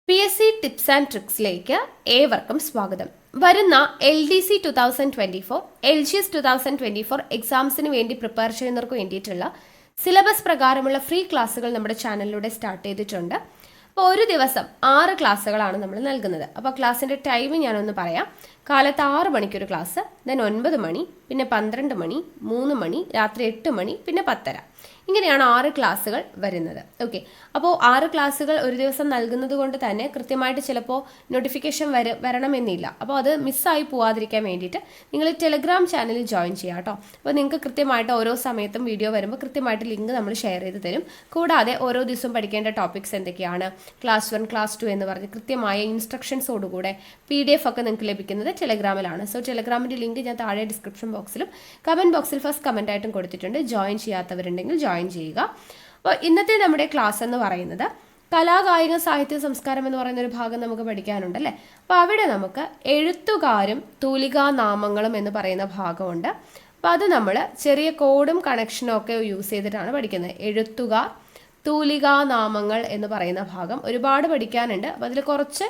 PSC tips and ട്രിക്സിലേക്ക് ഏവർക്കും സ്വാഗതം. വരുന്ന LDC 2024, LGS 2024 എക്സാംസിന് വേണ്ടി പ്രിപ്പയർ ചെയ്യുന്നവർക്ക് വേണ്ടിയിട്ടുള്ള സിലബസ് പ്രകാരമുള്ള ഫ്രീ ക്ലാസ്സുകൾ നമ്മുടെ ചാനലിലൂടെ സ്റ്റാർട്ട് ചെയ്തിട്ടുണ്ട്. അപ്പോൾ ഒരു ദിവസം 6 ക്ലാസ്സുകളാണ് നമ്മൾ നൽകുന്നത്. അപ്പോൾ ക്ലാസ്സിൻ്റെ ടൈം ഞാനൊന്ന് പറയാം. കാലത്ത് 6 മണിക്കൊരു ക്ലാസ്, ദെൻ 9 മണി, പിന്നെ 12 മണി, 3 മണി, രാത്രി 8 മണി, പിന്നെ 10:30. ഇങ്ങനെയാണ് 6 ക്ലാസ്സുകൾ വരുന്നത്. ഓക്കെ, അപ്പോൾ 6 ക്ലാസ്സുകൾ ഒരു ദിവസം നൽകുന്നത് കൊണ്ട് തന്നെ കൃത്യമായിട്ട് ചിലപ്പോൾ നോട്ടിഫിക്കേഷൻ വരണമെന്നില്ല. അപ്പോൾ അത് മിസ്സായി പോവാതിരിക്കാൻ വേണ്ടിയിട്ട് നിങ്ങൾ ടെലഗ്രാം ചാനലിൽ ജോയിൻ ചെയ്യുക കേട്ടോ. അപ്പോൾ നിങ്ങൾക്ക് കൃത്യമായിട്ട് ഓരോ സമയത്തും വീഡിയോ വരുമ്പോൾ കൃത്യമായിട്ട് ലിങ്ക് നമ്മൾ ഷെയർ ചെയ്ത് തരും. കൂടാതെ ഓരോ ദിവസവും പഠിക്കേണ്ട ടോപ്പിക്സ് എന്തൊക്കെയാണ്, ക്ലാസ് 1, ക്ലാസ് 2 എന്ന് പറഞ്ഞ് കൃത്യമായ ഇൻസ്ട്രക്ഷൻസോടുകൂടെ PDF ഒക്കെ നിങ്ങൾക്ക് ലഭിക്കുന്നത് ടെലഗ്രാമിലാണ്. സോ ടെലഗ്രാമിൻ്റെ ലിങ്ക് ഞാൻ താഴെ ഡിസ്ക്രിപ്ഷൻ ബോക്സിലും കമൻറ്റ് ബോക്സിൽ ഫസ്റ്റ് കമൻ്റ് ആയിട്ടും കൊടുത്തിട്ടുണ്ട്. ജോയിൻ ചെയ്യാത്തവരുണ്ടെങ്കിൽ ജോയിൻ ചെയ്യുക. അപ്പോൾ ഇന്നത്തെ നമ്മുടെ ക്ലാസ് എന്ന് പറയുന്നത് കലാ, കായിക, സാഹിത്യ, സംസ്കാരം എന്ന് പറയുന്ന ഒരു ഭാഗം നമുക്ക് പഠിക്കാനുണ്ട് അല്ലേ. അപ്പോൾ അവിടെ നമുക്ക് എഴുത്തുകാരും തൂലികാ നാമങ്ങളും എന്ന് പറയുന്ന ഭാഗമുണ്ട്. അപ്പോൾ അത് നമ്മൾ ചെറിയ കോഡും കണക്ഷനും ഒക്കെ യൂസ് ചെയ്തിട്ടാണ് പഠിക്കുന്നത്. എഴുത്തുകാർ, തൂലികാ നാമങ്ങൾ എന്ന് പറയുന്ന ഭാഗം ഒരുപാട് പഠിക്കാനുണ്ട്. അപ്പോൾ അതിൽ കുറച്ച്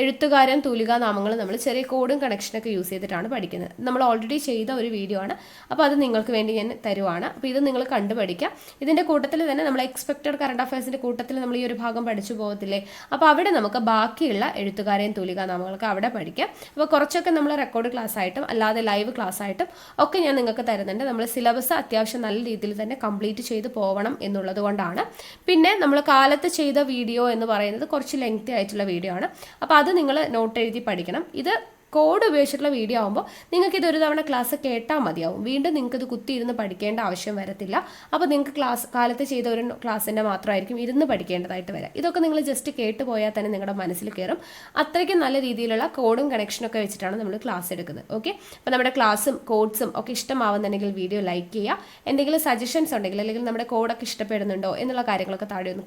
എഴുത്തുകാരും തൂലികാ നാമങ്ങളും നമ്മൾ ചെറിയ കോഡും കണക്ഷനൊക്കെ യൂസ് ചെയ്തിട്ടാണ് പഠിക്കുന്നത്. നമ്മൾ ഓൾറെഡി ചെയ്ത ഒരു വീഡിയോ ആണ്. അപ്പോൾ അത് നിങ്ങൾക്ക് വേണ്ടി ഞാൻ തരുവാണ്. അപ്പോൾ ഇത് നിങ്ങൾ കണ്ടുപഠിക്കാം. ഇതിൻ്റെ കൂട്ടത്തിൽ തന്നെ നമ്മൾ എക്സ്പെക്റ്റഡ് കറണ്ട് അഫയേഴ്സിൻ്റെ കൂട്ടത്തിൽ നമ്മൾ ഈ ഒരു ഭാഗം പഠിച്ചു പോകത്തില്ലേ. അപ്പോൾ അവിടെ നമുക്ക് ബാക്കിയുള്ള എഴുത്തുകാരെയും തൂലികാ നാമങ്ങളൊക്കെ അവിടെ പഠിക്കാം. അപ്പോൾ കുറച്ചൊക്കെ നമ്മൾ റെക്കോർഡ് ക്ലാസ് ആയിട്ടും അല്ലാതെ ലൈവ് ക്ലാസ് ആയിട്ടും ഒക്കെ ഞാൻ നിങ്ങൾക്ക് തരുന്നുണ്ട്. നമ്മൾ സിലബസ് അത്യാവശ്യം നല്ല രീതിയിൽ തന്നെ കംപ്ലീറ്റ് ചെയ്ത് പോകണം എന്നുള്ളത് കൊണ്ടാണ്. പിന്നെ നമ്മൾ കാലത്ത് ചെയ്ത വീഡിയോ എന്ന് പറയുന്നത് കുറച്ച് ലെങ്തി ആയിട്ടുള്ള വീഡിയോ ആണ്. അപ്പോൾ അത് നിങ്ങൾ നോട്ട് എഴുതി പഠിക്കണം. ഇത് കോഡ് ഉപയോഗിച്ചിട്ടുള്ള വീഡിയോ ആകുമ്പോൾ നിങ്ങൾക്ക് ഇതൊരു തവണ ക്ലാസ് കേട്ടാൽ മതിയാവും. വീണ്ടും നിങ്ങൾക്ക് ഇത് കുത്തിയിരുന്ന് പഠിക്കേണ്ട ആവശ്യം വരത്തില്ല. അപ്പോൾ നിങ്ങൾക്ക് കാലത്ത് ചെയ്ത ഒരു ക്ലാസ്സിൻ്റെ മാത്രമായിരിക്കും ഇരുന്ന് പഠിക്കേണ്ടതായിട്ട് വരാം. ഇതൊക്കെ നിങ്ങൾ ജസ്റ്റ് കേട്ട് പോയാൽ തന്നെ നിങ്ങളുടെ മനസ്സിൽ കയറും. അത്രയ്ക്കും നല്ല രീതിയിലുള്ള കോഡും കണക്ഷനൊക്കെ വെച്ചിട്ടാണ് നമ്മൾ ക്ലാസ് എടുക്കുന്നത്. ഓക്കെ, അപ്പോൾ നമ്മുടെ ക്ലാസ്സും കോഡ്സും ഒക്കെ ഇഷ്ടമാവുന്നുണ്ടെങ്കിൽ വീഡിയോ ലൈക്ക് ചെയ്യുക. എന്തെങ്കിലും സജഷൻസ് ഉണ്ടെങ്കിൽ അല്ലെങ്കിൽ നമ്മുടെ കോഡൊക്കെ ഇഷ്ടപ്പെടുന്നുണ്ടോ എന്നുള്ള കാര്യങ്ങളൊക്കെ താഴെ ഒന്ന്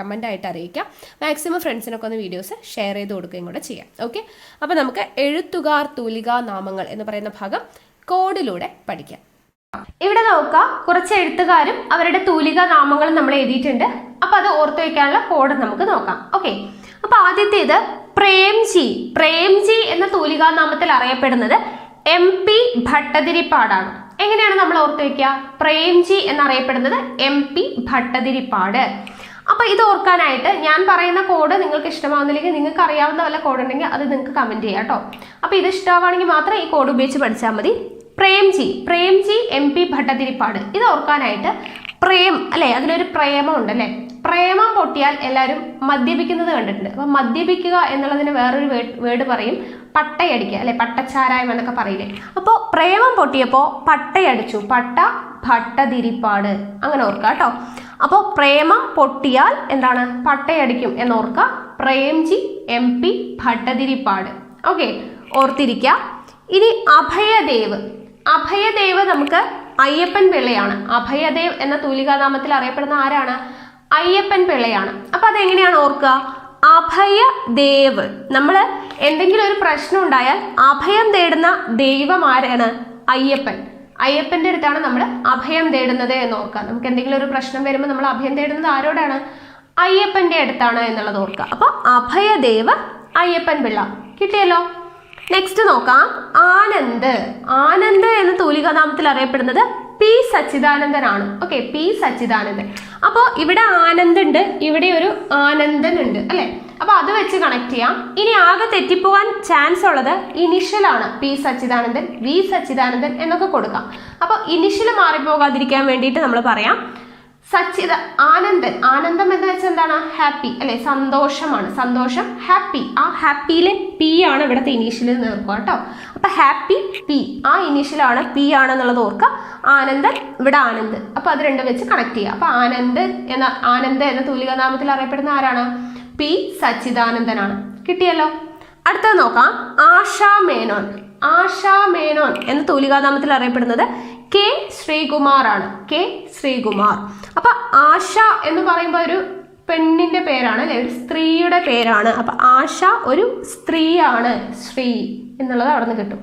കമൻ്റായിട്ട് അറിയിക്കാം. മാക്സിമം ഫ്രണ്ട്സിനൊക്കെ ഒന്ന് വീഡിയോസ് ഷെയർ ചെയ്ത് കൊടുക്കുകയും കൂടെ ചെയ്യാം. ഓക്കെ, അപ്പോൾ നമുക്ക് എഴുത്തുകാർ, തൂലികാ നാമങ്ങൾ എന്ന് പറയുന്ന ഭാഗം കോഡിലൂടെ പഠിക്കാം. ഇവിടെ നോക്കുക, കുറച്ച് എഴുത്തുകാരും അവരുടെ തൂലികാ നാമങ്ങളും നമ്മൾ എഴുതിയിട്ടുണ്ട്. അപ്പൊ അത് ഓർത്തു വയ്ക്കാനുള്ള കോഡ് നമുക്ക് നോക്കാം. ഓക്കെ, അപ്പൊ ആദ്യത്തേത് പ്രേംജി എന്ന തൂലികാ നാമത്തിൽ അറിയപ്പെടുന്നത് MP ഭട്ടതിരിപ്പാടാണ്. എങ്ങനെയാണ് നമ്മൾ ഓർത്തു വയ്ക്കുക? പ്രേംജി എന്നറിയപ്പെടുന്നത് MP ഭട്ടതിരിപ്പാട്. അപ്പോൾ ഇത് ഓർക്കാനായിട്ട് ഞാൻ പറയുന്ന കോഡ് നിങ്ങൾക്ക് ഇഷ്ടമാവുന്നില്ലെങ്കിൽ നിങ്ങൾക്ക് അറിയാവുന്ന വല്ല കോഡ് ഉണ്ടെങ്കിൽ അത് നിങ്ങൾക്ക് കമൻറ്റ് ചെയ്യാം കേട്ടോ. അപ്പോൾ ഇത് ഇഷ്ടമാണെങ്കിൽ മാത്രം ഈ കോഡ് ഉപയോഗിച്ച് പഠിച്ചാൽ മതി. പ്രേംജി MP ഭട്ടതിരിപ്പാട്. ഇത് ഓർക്കാനായിട്ട് പ്രേം അല്ലേ, അതിലൊരു പ്രേമം ഉണ്ടല്ലേ. പ്രേമം പൊട്ടിയാൽ എല്ലാവരും മദ്യപിക്കുന്നത് കണ്ടിട്ടുണ്ട്. അപ്പം മദ്യപിക്കുക എന്നുള്ളതിന് വേറൊരു വേർഡ് പറയും, പട്ടയടിക്കുക അല്ലെ, പട്ടച്ചാരായം എന്നൊക്കെ പറയില്ലേ. അപ്പോൾ പ്രേമം പൊട്ടിയപ്പോൾ പട്ടയടിച്ചു, ഭട്ടതിരിപ്പാട്, അങ്ങനെ ഓർക്കുക കേട്ടോ. അപ്പോൾ പ്രേമം പൊട്ടിയാൽ എന്താണ്, പട്ടയടിക്കും എന്നോർക്കുക. പ്രേംജി MP ഭട്ടതിരിപ്പാട്. ഓക്കെ, ഓർത്തിരിക്കുക. ഇനി അഭയദേവ് നമുക്ക് അയ്യപ്പൻ പിള്ളയാണ്. അഭയദേവ് എന്ന തൂലികാനാമത്തിൽ അറിയപ്പെടുന്ന ആരാണ്? അയ്യപ്പൻ പിള്ളയാണ്. അപ്പൊ അതെങ്ങനെയാണ് ഓർക്കുക? അഭയദേവ്. നമ്മൾ എന്തെങ്കിലും ഒരു പ്രശ്നം ഉണ്ടായാൽ അഭയം തേടുന്ന ദൈവം ആരാണ്? അയ്യപ്പന്റെ അടുത്താണ് നമ്മൾ അഭയം തേടുന്നത് എന്ന് ഓർക്കുക. നമുക്ക് എന്തെങ്കിലും ഒരു പ്രശ്നം വരുമ്പോൾ നമ്മൾ അഭയം തേടുന്നത് ആരോടാണ്? അയ്യപ്പന്റെ അടുത്താണ് എന്നുള്ളത് ഓർക്കുക. അപ്പൊ അഭയദേവ് അയ്യപ്പൻ പിള്ള കിട്ടിയല്ലോ. നെക്സ്റ്റ് നോക്കാം, ആനന്ദ് എന്ന തൂലികാനാമത്തിൽ അറിയപ്പെടുന്നത് P സച്ചിദാനന്ദനാണ്. Okay, P Sachidanandan. അപ്പോൾ ഇവിടെ ആനന്ദ് ഉണ്ട്, ഇവിടെ ഒരു ആനന്ദൻ ഉണ്ട് അല്ലെ. അപ്പൊ അത് വെച്ച് കണക്ട് ചെയ്യാം. ഇനി ആകെ തെറ്റിപ്പോവാൻ ചാൻസ് ഉള്ളത് ഇനിഷ്യലാണ്. P സച്ചിദാനന്ദൻ, V സച്ചിദാനന്ദൻ എന്നൊക്കെ കൊടുക്കാം. അപ്പൊ ഇനിഷ്യൽ മാറിപ്പോകാതിരിക്കാൻ വേണ്ടിയിട്ട് നമ്മൾ പറയാം ആനന്ദം എന്ന് വെച്ചാൽ എന്താണ്? ഹാപ്പി അല്ലെ, സന്തോഷമാണ്. സന്തോഷം, ഹാപ്പി. ആ ഹാപ്പിയിലെ P ആണ് ഇവിടുത്തെ ഇനീഷ്യൽ നേർക്കുക കേട്ടോ. അപ്പൊ ഹാപ്പി P, ആ ഇനീഷ്യലാണ് P ആണെന്നുള്ളത് ഓർക്കുക. ആനന്ദൻ, ഇവിടെ ആനന്ദ്. അപ്പൊ അത് രണ്ടും വെച്ച് കണക്ട് ചെയ്യുക. അപ്പൊ ആനന്ദ് എന്ന തൂലികാനാമത്തിൽ അറിയപ്പെടുന്ന ആരാണ്? P സച്ചിദാനന്ദനാണ്. കിട്ടിയല്ലോ. അടുത്തത് നോക്കാം, ആശാ മേനോൻ എന്ന തൂലികാനാമത്തിൽ അറിയപ്പെടുന്നത് K ശ്രീകുമാർ ആണ്. K ശ്രീകുമാർ. അപ്പൊ ആശ എന്ന് പറയുമ്പോൾ ഒരു പെണ്ണിന്റെ പേരാണ് അല്ലെ, ഒരു സ്ത്രീയുടെ പേരാണ്. അപ്പൊ ആശ ഒരു സ്ത്രീയാണ്. ശ്രീ എന്നുള്ളത് അവിടെ നിന്ന് കിട്ടും.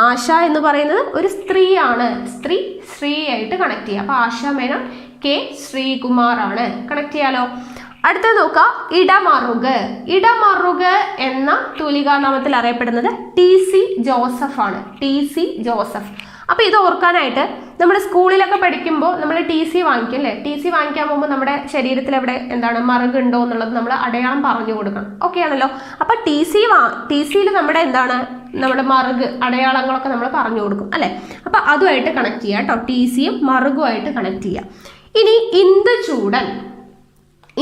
ആശ എന്ന് പറയുന്നത് ഒരു സ്ത്രീയാണ്. ശ്രീ ആയിട്ട് കണക്ട് ചെയ്യുക. അപ്പൊ ആശ മേനോൻ K ശ്രീകുമാർ ആണ്. കണക്ട് ചെയ്യാലോ. അടുത്ത നോക്കുക, ഇടമറുക്. ഇടമറുക് എന്ന തൂലികാനാമത്തിൽ അറിയപ്പെടുന്നത് TC ജോസഫ് ആണ്. TC Joseph. അപ്പോൾ ഇത് ഓർക്കാനായിട്ട് നമ്മൾ സ്കൂളിലൊക്കെ പഠിക്കുമ്പോൾ നമ്മൾ TC വാങ്ങിക്കും അല്ലേ? TC വാങ്ങിക്കാൻ പോകുമ്പോൾ നമ്മുടെ ശരീരത്തിൽ എവിടെ എന്താണ് മറുകുണ്ടോ എന്നുള്ളത് നമ്മൾ അടയാളം പറഞ്ഞു കൊടുക്കണം. ഓക്കെ ആണല്ലോ? അപ്പം TCയിൽ നമ്മുടെ എന്താണ് നമ്മുടെ മറുക് അടയാളങ്ങളൊക്കെ നമ്മൾ പറഞ്ഞു കൊടുക്കും അല്ലേ? അപ്പം അതുമായിട്ട് കണക്ട് ചെയ്യുക കേട്ടോ. TCയും മറുകുമായിട്ട് കണക്ട് ചെയ്യുക. ഇനി ഇന്ദുചൂടൻ.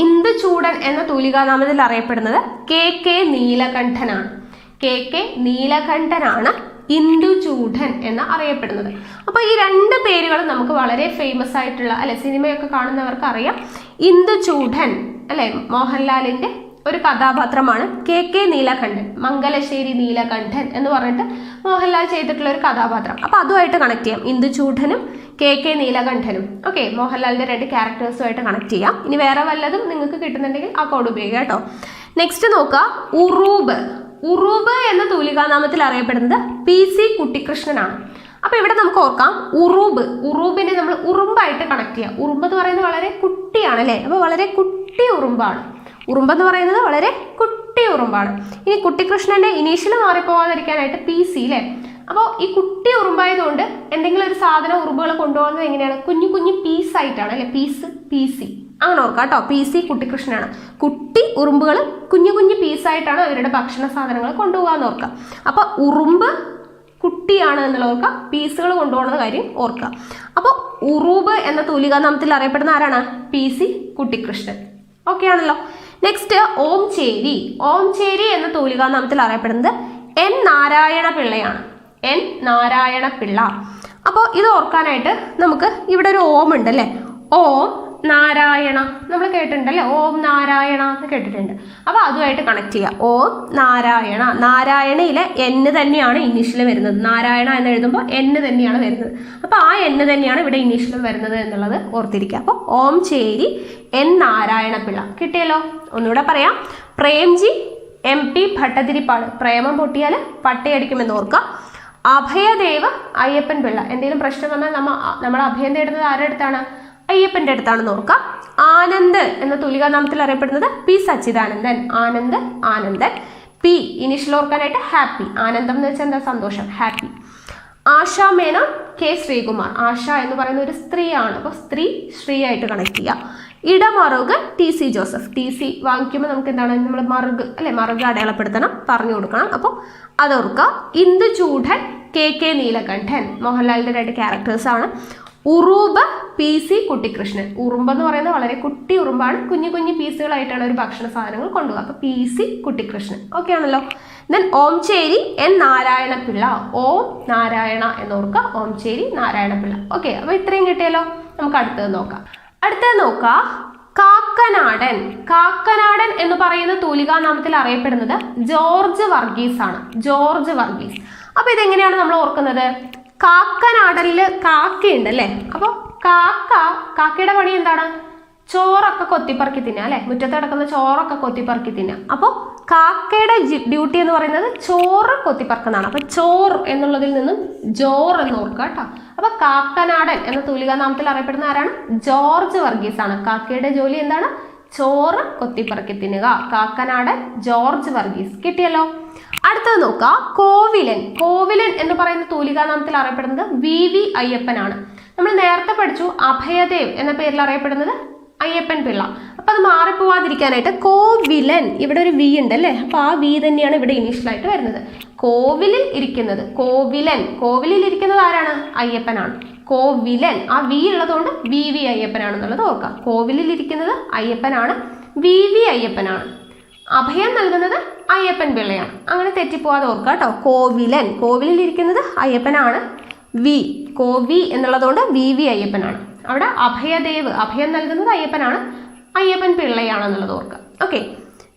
ഇന്ദുചൂടൻ എന്ന തൂലികാനാമത്തിൽ അറിയപ്പെടുന്നത് KK നീലകണ്ഠനാണ്. KK നീലകണ്ഠനാണ് ഇന്ദുചൂടൻ എന്ന് അറിയപ്പെടുന്നത്. അപ്പോൾ ഈ രണ്ട് പേരുകളും നമുക്ക് വളരെ ഫേമസ് ആയിട്ടുള്ള അല്ലെ, സിനിമയൊക്കെ കാണുന്നവർക്ക് അറിയാം. ഇന്ദുചൂടൻ അല്ലെ മോഹൻലാലിന്റെ ഒരു കഥാപാത്രമാണ് KK നീലകണ്ഠൻ. മംഗലശ്ശേരി നീലകണ്ഠൻ എന്ന് പറഞ്ഞിട്ട് മോഹൻലാൽ ചെയ്തിട്ടുള്ള ഒരു കഥാപാത്രം. അപ്പോൾ അതുമായിട്ട് കണക്ട് ചെയ്യാം. ഇന്ദുചൂടനും KK നീലകണ്ഠനും. ഓക്കെ, മോഹൻലാലിന്റെ രണ്ട് ക്യാരക്ടേഴ്സുമായിട്ട് കണക്ട് ചെയ്യാം. ഇനി വേറെ വല്ലതും നിങ്ങൾക്ക് കിട്ടുന്നുണ്ടെങ്കിൽ ആ കോഡ് ഉപയോഗിക്കുക കേട്ടോ. നെക്സ്റ്റ് നോക്കുക, ഉറൂബ്. ഉറൂബ് എന്ന തൂലികാനാമത്തിൽ അറിയപ്പെടുന്നത് PC കുട്ടിക്കൃഷ്ണനാണ്. അപ്പൊ ഇവിടെ നമുക്ക് ഓർക്കാം, ഉറൂബിനെ നമ്മൾ ഉറുമ്പായിട്ട് കണക്ട് ചെയ്യാം. ഉറുമ്പ് എന്ന് പറയുന്നത് വളരെ കുട്ടിയാണ് അല്ലേ? അപ്പൊ വളരെ കുട്ടി ഉറുമ്പാണ്. ഉറുമ്പെന്ന് പറയുന്നത് വളരെ കുട്ടി ഉറുമ്പാണ്. ഇനി കുട്ടിക്കൃഷ്ണന്റെ ഇനീഷ്യൽ മാറിപ്പോവാതിരിക്കാനായിട്ട് PC അല്ലേ? അപ്പോൾ ഈ കുട്ടി ഉറുമ്പായതുകൊണ്ട് എന്തെങ്കിലും ഒരു സാധനം ഉറുമ്പുകൾ കൊണ്ടുപോകുന്നത് എങ്ങനെയാണ്? കുഞ്ഞു കുഞ്ഞു പീസായിട്ടാണ് അല്ലെ? PC അങ്ങനെ ഓർക്കാം കേട്ടോ. PC കുട്ടിക്കൃഷ്ണനാണ്. കുട്ടി ഉറുമ്പുകൾ കുഞ്ഞു കുഞ്ഞു പീസായിട്ടാണ് അവരുടെ ഭക്ഷണ സാധനങ്ങൾ കൊണ്ടുപോകാന്ന് ഓർക്കാം. അപ്പൊ ഉറുമ്പ് കുട്ടിയാണ് എന്നുള്ള ഓർക്കുക, പീസുകൾ കൊണ്ടുപോകുന്ന കാര്യം ഓർക്കുക. അപ്പോൾ ഉറൂബ് എന്ന തൂലികാനാമത്തിൽ അറിയപ്പെടുന്ന ആരാണ്? PC കുട്ടിക്കൃഷ്ണൻ. ഓക്കെ ആണല്ലോ? നെക്സ്റ്റ് ഓംചേരി. ഓംചേരി എന്ന തൂലികാനാമത്തിൽ അറിയപ്പെടുന്നത് N നാരായണ പിള്ളയാണ്. N നാരായണ പിള്ള. അപ്പോൾ ഇത് ഓർക്കാനായിട്ട് നമുക്ക് ഇവിടെ ഒരു ഓം ഉണ്ട് അല്ലേ? ഓം നാരായണ നമ്മൾ കേട്ടിട്ടുണ്ടല്ലേ? ഓം നാരായണ എന്ന് കേട്ടിട്ടുണ്ട്. അപ്പോൾ അതുമായിട്ട് കണക്ട് ചെയ്യുക. ഓം നാരായണ. നാരായണയിലെ N തന്നെയാണ് ഇനീഷ്യൽ വരുന്നത്. നാരായണ എന്ന് എഴുതുമ്പോൾ N തന്നെയാണ് വരുന്നത്. അപ്പോൾ ആ N തന്നെയാണ് ഇവിടെ ഇനീഷ്യലും വരുന്നത് എന്നുള്ളത് ഓർത്തിരിക്കുക. അപ്പോൾ ഓംചേരി N നാരായണ പിള്ള. കിട്ടിയല്ലോ? ഒന്നുകൂടെ പറയാം. പ്രേംജി MP ഭട്ടതിരിപ്പാട്. പ്രേമം പൊട്ടിയാൽ പട്ടയടിക്കുമെന്ന് ഓർക്കുക. അഭയദേവ് അയ്യപ്പൻ പിള്ള. എന്തെങ്കിലും പ്രശ്നം വന്നാൽ നമ്മൾ അഭയം തേടുന്നത് ആരുടെ അടുത്താണ്? അയ്യപ്പൻ്റെ അടുത്താണെന്ന് ഓർക്കുക. ആനന്ദ് എന്ന തൂലികാനാമത്തിൽ അറിയപ്പെടുന്നത് P Sachidanandan. Anandan. P initial ഓർക്കാനായിട്ട് ഹാപ്പി. ആനന്ദം എന്ന് വെച്ചാൽ എന്താ? സന്തോഷം, ഹാപ്പി. ആശ മേനോൻ K ശ്രീകുമാർ. ആശ എന്ന് പറയുന്ന ഒരു സ്ത്രീയാണ്. അപ്പോൾ സ്ത്രീ ആയിട്ട് കണക്ട് ചെയ്യുക. Idamaruku TC Joseph. TC വാങ്ങിക്കുമ്പോൾ നമുക്ക് എന്താണ്? നമ്മൾ മറുക് അല്ലെ? മറുക് അടയാളപ്പെടുത്തണം, പറഞ്ഞു കൊടുക്കണം. അപ്പോൾ അതോർക്കുക. ഇന്ദുചൂടൻ KK നീലകണ്ഠൻ. മോഹൻലാലിന്റെ രണ്ട് ക്യാരക്ടേഴ്സാണ്. ഉറൂബ് PC കുട്ടിക്കൃഷ്ണൻ. ഉറുമ്പെന്ന് പറയുന്നത് വളരെ കുട്ടി ഉറുമ്പാണ്. കുഞ്ഞു കുഞ്ഞു പീസുകളായിട്ടാണ് ഒരു ഭക്ഷണ സാധനങ്ങൾ കൊണ്ടുപോകുക. അപ്പോൾ PC കുട്ടിക്കൃഷ്ണൻ. ഓക്കെ ആണല്ലോ? Then Omchery N Narayana Pillai. ഓം നാരായണ എന്നോർക്കുക. ഓംചേരി നാരായണ പിള്ള. ഓക്കെ, അപ്പോൾ ഇത്രയും കിട്ടിയല്ലോ. നമുക്ക് അടുത്തത് നോക്കാം. കാക്കനാടൻ. കാക്കനാടൻ എന്ന് പറയുന്ന തൂലികാനാമത്തിൽ അറിയപ്പെടുന്നത് ജോർജ് വർഗീസ് ആണ്. ജോർജ് വർഗീസ്. അപ്പോൾ ഇതെങ്ങനെയാണ് നമ്മൾ ഓർക്കുന്നത്? കാക്കനാടനിൽ കാക്കയുണ്ട് അല്ലേ? അപ്പോൾ കാക്കയുടെ പണി എന്താണ്? ചോറൊക്കെ കൊത്തിപ്പറക്കി തിന്നുക അല്ലെ? മുറ്റത്ത് കിടക്കുന്ന ചോറൊക്കെ കൊത്തിപ്പറക്കി തിന്നുക. അപ്പോൾ കാക്കയുടെ ഡ്യൂട്ടി എന്ന് പറയുന്നത് ചോറ് കൊത്തിപ്പറക്കുന്നതാണ്. അപ്പോൾ ചോർ എന്നുള്ളതിൽ നിന്നും ജോർ എന്ന് ഓർക്കുക കേട്ടോ. അപ്പോൾ കാക്കനാടൻ എന്ന തൂലികാനാമത്തിൽ അറിയപ്പെടുന്ന ആരാണ്? ജോർജ് വർഗീസ് ആണ്. കാക്കയുടെ ജോലി എന്താണ്? ചോറ് കൊത്തിപ്പറക്കി തിന്നുക. കാക്കനാടൻ ജോർജ് വർഗീസ്. കിട്ടിയല്ലോ? അടുത്തത് നോക്കുക, കോവിലൻ. കോവിലൻ എന്ന് പറയുന്ന തൂലികാനാമത്തിൽ അറിയപ്പെടുന്നത് VV അയ്യപ്പനാണ്. നമ്മൾ നേരത്തെ പഠിച്ചു അഭയദേവ് എന്ന പേരിൽ അറിയപ്പെടുന്നത് അയ്യപ്പൻ പിള്ള. അപ്പൊ അത് മാറിപ്പോവാതിരിക്കാനായിട്ട് കോവിലൻ, ഇവിടെ ഒരു V ഉണ്ട് അല്ലേ? അപ്പൊ ആ V തന്നെയാണ് ഇവിടെ ഇനീഷ്യലായിട്ട് വരുന്നത്. കോവിലിൽ ഇരിക്കുന്നത് കോവിലൻ. കോവിലിൽ ഇരിക്കുന്നത് ആരാണ്? അയ്യപ്പനാണ്. കോവിലൻ, ആ V ഉള്ളതുകൊണ്ട് VV അയ്യപ്പനാണെന്നുള്ളത് ഓർക്കാം. കോവിലിൽ ഇരിക്കുന്നത് അയ്യപ്പനാണ്, VV അയ്യപ്പനാണ്. അഭയം നൽകുന്നത് അയ്യപ്പൻ പിള്ളയാണ്. അങ്ങനെ തെറ്റിപ്പോവാതെ ഓർക്കുക കേട്ടോ. കോവിലൻ, കോവിലിൽ ഇരിക്കുന്നത് അയ്യപ്പനാണ്. കോവി എന്നുള്ളതുകൊണ്ട് VV അയ്യപ്പനാണ്. അവിടെ അഭയദേവ്, അഭയം നൽകുന്നത് അയ്യപ്പനാണ്, അയ്യപ്പൻ പിള്ളയാണെന്നുള്ളത് ഓർക്കുക. ഓക്കെ.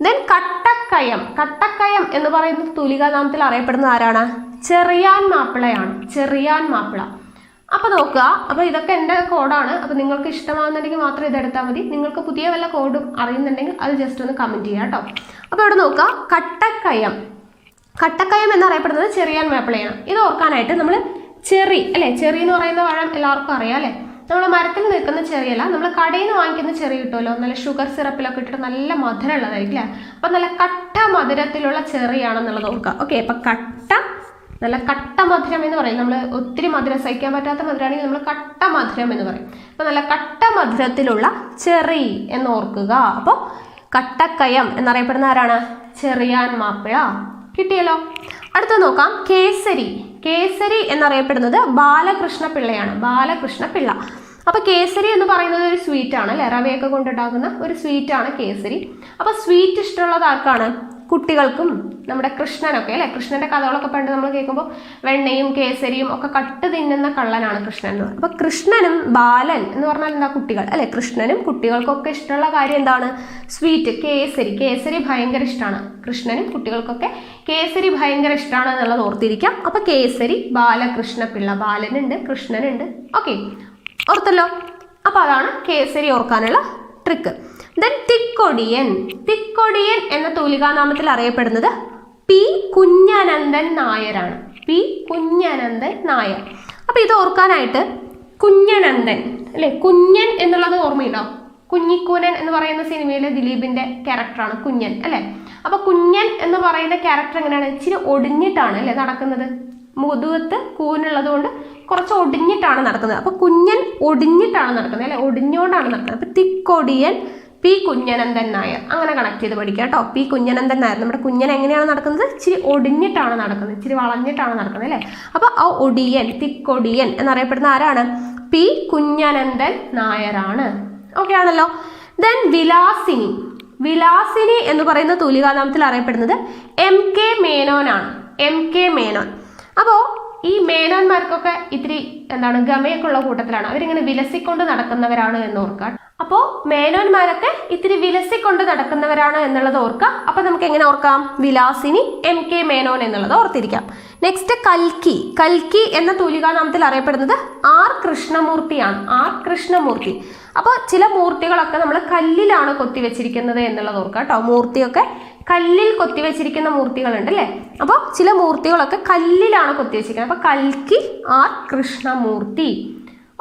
ദെൻ കട്ടക്കയം. കട്ടക്കയം എന്ന് പറയുന്ന തൂലികാനാമത്തിൽ അറിയപ്പെടുന്നത് ആരാണ്? ചെറിയാൻ മാപ്പിളയാണ്. ചെറിയാൻ മാപ്പിള. അപ്പോൾ നോക്കുക, അപ്പോൾ ഇതൊക്കെ എൻ്റെ കോഡാണ്. അപ്പോൾ നിങ്ങൾക്ക് ഇഷ്ടമാകുന്നുണ്ടെങ്കിൽ മാത്രം ഇതെടുത്താൽ മതി. നിങ്ങൾക്ക് പുതിയ വല്ല കോഡും അറിയുന്നുണ്ടെങ്കിൽ അത് ജസ്റ്റ് ഒന്ന് കമൻറ്റ് ചെയ്യുക കേട്ടോ. അപ്പോൾ ഇവിടെ നോക്കുക, കട്ടക്കയം. കട്ടക്കയം എന്നറിയപ്പെടുന്നത് ചെറിയാൻ മാപ്പിളയാണ്. ഇത് ഓർക്കാനായിട്ട് നമ്മൾ ചെറി അല്ലേ, ചെറി എന്ന് പറയുന്ന പഴം എല്ലാവർക്കും അറിയാം അല്ലേ? നമ്മൾ മരത്തിൽ നിൽക്കുന്ന ചെറിയല്ല, നമ്മൾ കടയിൽ നിന്ന് വാങ്ങിക്കുന്ന ചെറിയ കിട്ടുമല്ലോ, നല്ല ഷുഗർ സിറപ്പിലൊക്കെ ഇട്ടിട്ട് നല്ല മധുരമുള്ളതായിരിക്കും അല്ലേ. അപ്പം നല്ല കട്ട മധുരത്തിലുള്ള ചെറിയാണെന്നുള്ളത് ഓർക്കുക. ഓക്കെ, അപ്പം നല്ല കട്ട മധുരം എന്ന് പറയും. നമ്മൾ ഒത്തിരി മധുരം സഹിക്കാൻ പറ്റാത്ത മധുരമാണെങ്കിൽ നമ്മൾ കട്ട മധുരം എന്ന് പറയും. അപ്പം നല്ല കട്ട മധുരത്തിലുള്ള ചെറി എന്ന് ഓർക്കുക. അപ്പോൾ കട്ടക്കയം എന്നറിയപ്പെടുന്ന ആരാണ്? ചെറിയാൻ മാപ്പിള. കിട്ടിയല്ലോ. അടുത്ത നോക്കാം, കേസരി. കേസരി എന്നറിയപ്പെടുന്നത് ബാലകൃഷ്ണ പിള്ളയാണ്. ബാലകൃഷ്ണ പിള്ള. അപ്പോൾ കേസരി എന്ന് പറയുന്നത് ഒരു സ്വീറ്റ് ആണ് അല്ലേ, റവയൊക്കെ കൊണ്ടുണ്ടാകുന്ന ഒരു സ്വീറ്റ് ആണ് കേസരി. അപ്പോൾ സ്വീറ്റ് ഇഷ്ടമുള്ളത് ആർക്കാണ്? കുട്ടികൾക്കും നമ്മുടെ കൃഷ്ണനൊക്കെ അല്ലേ. കൃഷ്ണന്റെ കഥകളൊക്കെ പണ്ട് നമ്മൾ കേൾക്കുമ്പോൾ വെണ്ണയും കേസരിയും ഒക്കെ കട്ട് തിന്നുന്ന കള്ളനാണ് കൃഷ്ണൻ എന്ന് പറയുന്നത്. അപ്പോൾ കൃഷ്ണനും ബാലൻ എന്ന് പറഞ്ഞാൽ എന്താ? കുട്ടികൾ അല്ലെ. കൃഷ്ണനും കുട്ടികൾക്കൊക്കെ ഇഷ്ടമുള്ള കാര്യം എന്താണ്? സ്വീറ്റ്, കേസരി. കേസരി ഭയങ്കര ഇഷ്ടമാണ് കൃഷ്ണനും കുട്ടികൾക്കൊക്കെ. കേസരി ഭയങ്കര ഇഷ്ടമാണ് എന്നുള്ളത് ഓർത്തിരിക്കാം. അപ്പോൾ കേസരി ബാലകൃഷ്ണ പിള്ള. ബാലനുണ്ട്, കൃഷ്ണനുണ്ട്. ഓക്കെ, ഓർത്തല്ലോ. അപ്പോൾ അതാണ് കേസരി ഓർക്കാനുള്ള ട്രിക്ക്. ദെൻ തിക്കൊടിയൻ. തിക്കൊടിയൻ എന്ന തൂലികാനാമത്തിൽ അറിയപ്പെടുന്നത് പി കുഞ്ഞനന്ദൻ നായരാണ്. പി കുഞ്ഞനന്ദൻ നായർ. അപ്പൊ ഇത് ഓർക്കാനായിട്ട് കുഞ്ഞനന്ദൻ അല്ലെ, കുഞ്ഞൻ എന്നുള്ളത് ഓർമ്മയുണ്ടോ? കുഞ്ഞിക്കൂനൻ എന്ന് പറയുന്ന സിനിമയിലെ ദിലീപിന്റെ ക്യാരക്ടറാണ് കുഞ്ഞൻ അല്ലെ. അപ്പൊ കുഞ്ഞൻ എന്ന് പറയുന്ന ക്യാരക്ടർ എങ്ങനെയാണ്? ഇച്ചിരി ഒടിഞ്ഞിട്ടാണ് അല്ലെ നടക്കുന്നത്. മുതുകത്ത് കൂനുള്ളത് കൊണ്ട് കുറച്ച് ഒടിഞ്ഞിട്ടാണ് നടക്കുന്നത്. അപ്പൊ കുഞ്ഞൻ ഒടിഞ്ഞിട്ടാണ് നടക്കുന്നത് അല്ലെ, ഒടിഞ്ഞോണ്ടാണ് നടക്കുന്നത്. അപ്പൊ തിക്കൊടിയൻ പി കുഞ്ഞനന്ദൻ നായർ. അങ്ങനെ കണക്ട് ചെയ്ത് പഠിക്കുക കേട്ടോ. പി കുഞ്ഞനന്ദൻ നായർ. നമ്മുടെ കുഞ്ഞൻ എങ്ങനെയാണ് നടക്കുന്നത്? ഇച്ചിരി ഒടിഞ്ഞിട്ടാണ് നടക്കുന്നത്, ഇച്ചിരി വളഞ്ഞിട്ടാണ് നടക്കുന്നത് അല്ലേ. അപ്പൊ ആ ഒടിയൻ, തിക്കൊടിയൻ എന്നറിയപ്പെടുന്ന ആരാണ്? പി കുഞ്ഞനന്ദൻ നായരാണ്. ഓക്കെ ആണല്ലോ. ദെൻ വിലാസിനി. വിലാസിനി എന്ന് പറയുന്ന തൂലികാനാമത്തിൽ അറിയപ്പെടുന്നത് എം കെ മേനോനാണ്. M K Menon. അപ്പോൾ ഈ മേനോന്മാർക്കൊക്കെ ഇത്തിരി എന്താണ് ഗമയൊക്കെ ഉള്ള കൂട്ടത്തിലാണ്. അവരിങ്ങനെ വിലസിക്കൊണ്ട് നടക്കുന്നവരാണ് എന്ന് ഓർക്കാം. അപ്പോൾ മേനോന്മാരൊക്കെ ഇത്തിരി വിലസിക്കൊണ്ട് നടക്കുന്നവരാണ് എന്നുള്ളത് ഓർക്കാം. അപ്പൊ നമുക്ക് എങ്ങനെ ഓർക്കാം? വിലാസിനി എം കെ മേനോൻ എന്നുള്ളത് ഓർത്തിരിക്കാം. നെക്സ്റ്റ് കൽക്കി. കൽക്കി എന്ന തൂലികാനാമത്തിൽ അറിയപ്പെടുന്നത് ആർ കൃഷ്ണമൂർത്തിയാണ്. ആർ കൃഷ്ണമൂർത്തി. അപ്പോൾ ചില മൂർത്തികളൊക്കെ നമ്മൾ കല്ലിലാണ് കൊത്തിവെച്ചിരിക്കുന്നത് എന്നുള്ളത് ഓർക്കാം കേട്ടോ. മൂർത്തിയൊക്കെ കല്ലിൽ കൊത്തിവെച്ചിരിക്കുന്ന മൂർത്തികളുണ്ട് അല്ലേ. അപ്പോൾ ചില മൂർത്തികളൊക്കെ കല്ലിലാണ് കൊത്തിവെച്ചിരിക്കുന്നത്. അപ്പൊ കൽക്കി ആർ കൃഷ്ണമൂർത്തി.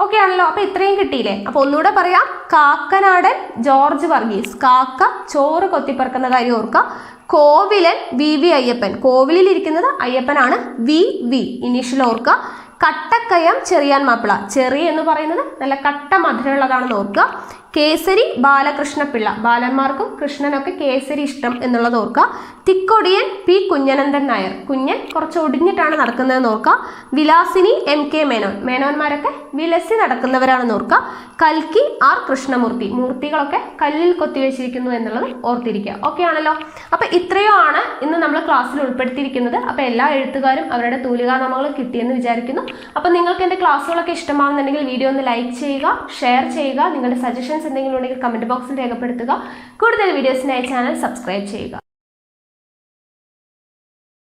ഓക്കെ ആണല്ലോ. അപ്പൊ ഇത്രയും കിട്ടിയില്ലേ. അപ്പൊ ഒന്നുകൂടെ പറയാം. കാക്കനാടൻ ജോർജ് വർഗീസ്. കാക്ക ചോറ് കൊത്തിപ്പറക്കുന്ന കാര്യം ഓർക്കുക. Kovilan V V Ayyappan. കോവിലിൽ ഇരിക്കുന്നത് അയ്യപ്പനാണ്. വി വി ഇനീഷ്യൽ ഓർക്കുക. കട്ടക്കയം ചെറിയാൻ മാപ്പിള. ചെറി എന്ന് പറയുന്നത് നല്ല കട്ട മധുരമുള്ളതാണെന്ന് ഓർക്കുക. കേസരി ബാലകൃഷ്ണ പിള്ള. ബാലന്മാർക്കും കൃഷ്ണനൊക്കെ കേസരി ഇഷ്ടം എന്നുള്ളത് ഓർക്കുക. തിക്കൊടിയൻ പി കുഞ്ഞനന്ദൻ നായർ. കുഞ്ഞൻ കുറച്ച് ഒടിഞ്ഞിട്ടാണ് നടക്കുന്നതെന്ന് ഓർക്കുക. Vilasini M K Menon. മേനോന്മാരൊക്കെ വിലസി നടക്കുന്നവരാണെന്ന് ഓർക്കുക. കൽക്കി ആർ കൃഷ്ണമൂർത്തി. മൂർത്തികളൊക്കെ കല്ലിൽ കൊത്തിവെച്ചിരിക്കുന്നു എന്നുള്ളത് ഓർത്തിരിക്കുക. ഓക്കെ ആണല്ലോ. അപ്പൊ ഇത്രയോ ആണ് ഇന്ന് നമ്മൾ ക്ലാസ്സിൽ ഉൾപ്പെടുത്തിയിരിക്കുന്നത്. അപ്പൊ എല്ലാ എഴുത്തുകാരും അവരുടെ തൂലികാനാമങ്ങൾ കിട്ടിയെന്ന് വിചാരിക്കുന്നു. അപ്പൊ നിങ്ങൾക്ക് എൻ്റെ ക്ലാസ്സുകളൊക്കെ ഇഷ്ടമാകുന്നുണ്ടെങ്കിൽ വീഡിയോ ഒന്ന് ലൈക്ക് ചെയ്യുക, ഷെയർ ചെയ്യുക. നിങ്ങളുടെ സജഷൻസ് എന്തെങ്കിലും ഉണ്ടെങ്കിൽ കമന്റ് ബോക്സിൽ രേഖപ്പെടുത്തുക. കൂടുതൽ വീഡിയോസിനായി ചാനൽ സബ്സ്ക്രൈബ് ചെയ്യുക.